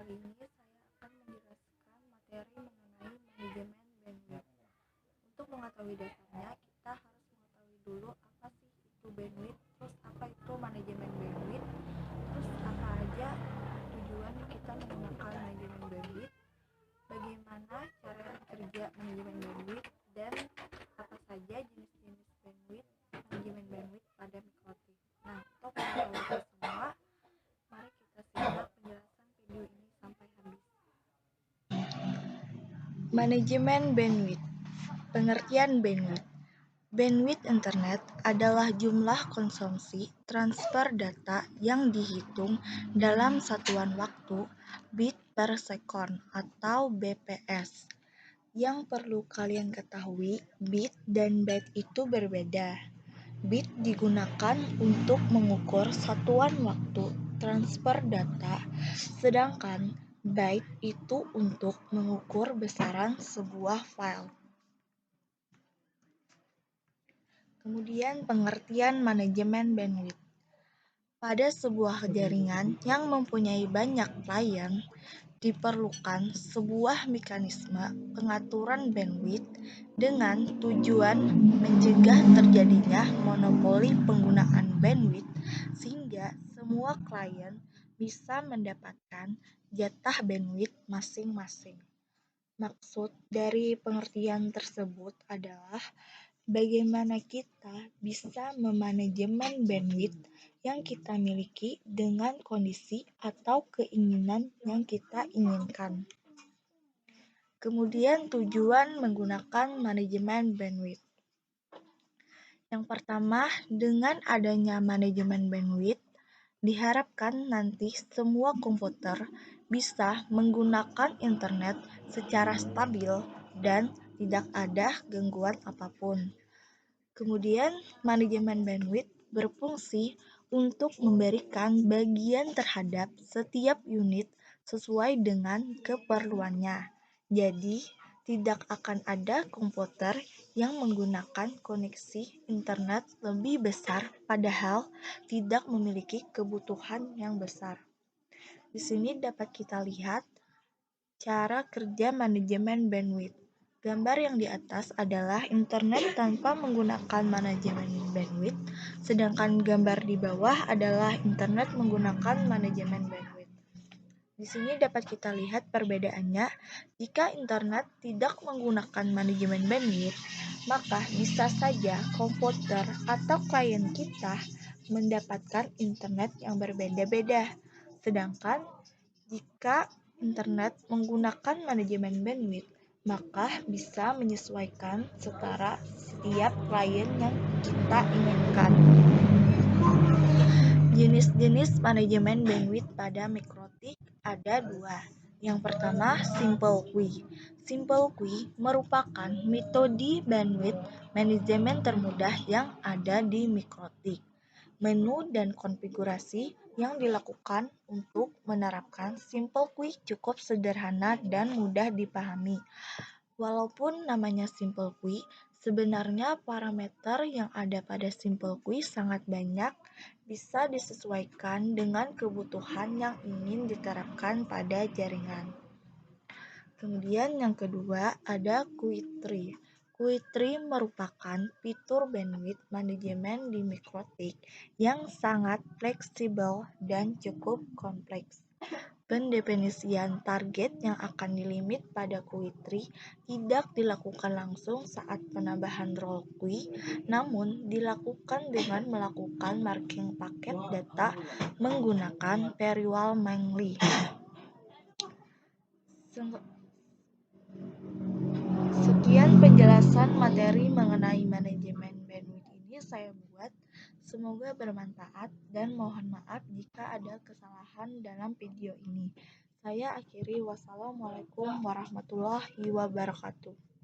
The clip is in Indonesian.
kali ini saya akan menjelaskan materi mengenai manajemen bandwidth. Untuk mengetahui dasarnya, kita harus mengetahui dulu apa sih itu bandwidth, terus apa itu manajemen bandwidth, terus apa aja tujuan kita menggunakan manajemen bandwidth, bagaimana cara kerja manajemen bandwidth, dan apa saja jenis-jenis bandwidth, manajemen bandwidth pada mikrotik. Nah, untuk mengetahui itu semua, mari kita simak penjelasan video ini sampai habis. Manajemen bandwidth. Pengertian bandwidth. Bandwidth internet adalah jumlah konsumsi transfer data yang dihitung dalam satuan waktu bit per second atau BPS. Yang perlu kalian ketahui, bit dan byte itu berbeda. Bit digunakan untuk mengukur satuan waktu transfer data, sedangkan byte itu untuk mengukur besaran sebuah file. Kemudian pengertian manajemen bandwidth. Pada sebuah jaringan yang mempunyai banyak klien, diperlukan sebuah mekanisme pengaturan bandwidth dengan tujuan mencegah terjadinya monopoli penggunaan bandwidth sehingga semua klien bisa mendapatkan jatah bandwidth masing-masing. Maksud dari pengertian tersebut adalah bagaimana kita bisa memanajemen bandwidth yang kita miliki dengan kondisi atau keinginan yang kita inginkan. Kemudian tujuan menggunakan manajemen bandwidth. Yang pertama, dengan adanya manajemen bandwidth, diharapkan nanti semua komputer bisa menggunakan internet secara stabil dan tidak ada gangguan apapun. Kemudian, manajemen bandwidth berfungsi untuk memberikan bagian terhadap setiap unit sesuai dengan keperluannya. Jadi, tidak akan ada komputer yang menggunakan koneksi internet lebih besar padahal tidak memiliki kebutuhan yang besar. Di sini dapat kita lihat cara kerja manajemen bandwidth. Gambar yang di atas adalah internet tanpa menggunakan manajemen bandwidth, sedangkan gambar di bawah adalah internet menggunakan manajemen bandwidth. Di sini dapat kita lihat perbedaannya. Jika internet tidak menggunakan manajemen bandwidth, maka bisa saja komputer atau klien kita mendapatkan internet yang berbeda-beda. Sedangkan jika internet menggunakan manajemen bandwidth, maka bisa menyesuaikan setara setiap klien yang kita inginkan. Jenis-jenis manajemen bandwidth pada mikrotik ada dua. Yang pertama, Simple Queue. Simple Queue merupakan metode bandwidth manajemen termudah yang ada di mikrotik. Menu dan konfigurasi yang dilakukan untuk menerapkan Simple Queue cukup sederhana dan mudah dipahami. Walaupun namanya Simple Queue, sebenarnya parameter yang ada pada Simple Queue sangat banyak, bisa disesuaikan dengan kebutuhan yang ingin diterapkan pada jaringan. Kemudian yang kedua ada Queue Tree. Queue Tree merupakan fitur bandwidth manajemen di mikrotik yang sangat fleksibel dan cukup kompleks. Pendefinisian target yang akan dilimit pada queue tree tidak dilakukan langsung saat penambahan row queue, namun dilakukan dengan melakukan marking paket data menggunakan Serial Mangly. Sekian penjelasan materi mengenai manajemen bandwidth ini saya buat. Semoga bermanfaat dan mohon maaf jika ada kesalahan dalam video ini. Saya akhiri, wassalamualaikum warahmatullahi wabarakatuh.